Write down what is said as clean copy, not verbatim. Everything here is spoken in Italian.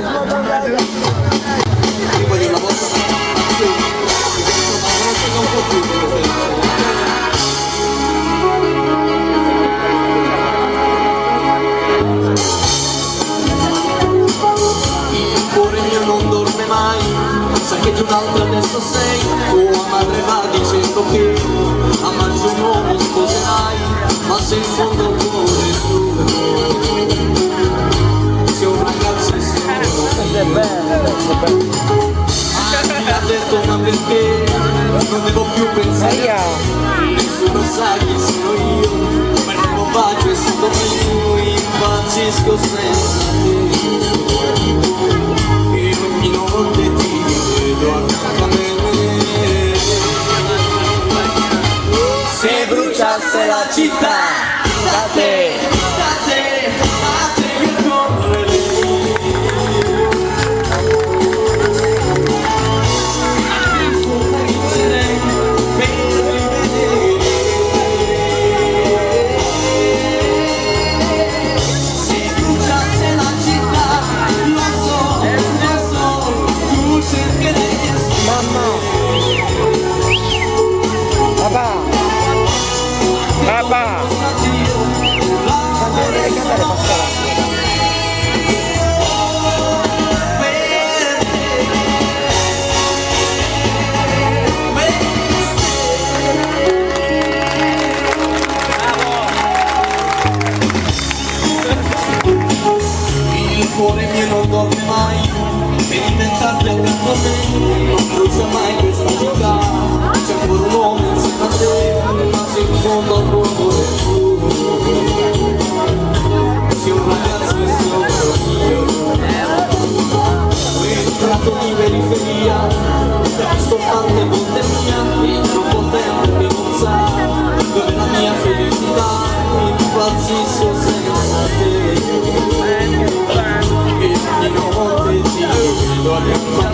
Prima di una volta un po' più il cuore mio non dorme mai, sa che di un'altra adesso sei. Tua madre va dicendo che a maggio un uomo sposerai, ma se in fondo il cuore è tuo, sei un ragazzo esterno. Mi ha detto ma perché non devo più pensare, nessuno sa chi sono io, prendo un bacio e sono mio, impazzisco senza te. E ogni notte ti vedo accanto a me. Se bruciasse la città, da te, da te, da te io correrei. Il cuore mio non dorme mai per inventarti accanto a me, non brucia mai questa città, c'è ancora un uomo insieme a te, ma se in fondo al tuo cuore è tuo, sei un ragazzo e sono io. Un tratto di periferia, capisco tante volte mia, e troppo tempo che non sa dove è la mia felicità, impazzisco senza te. E ogni notte ti vedo accanto a me.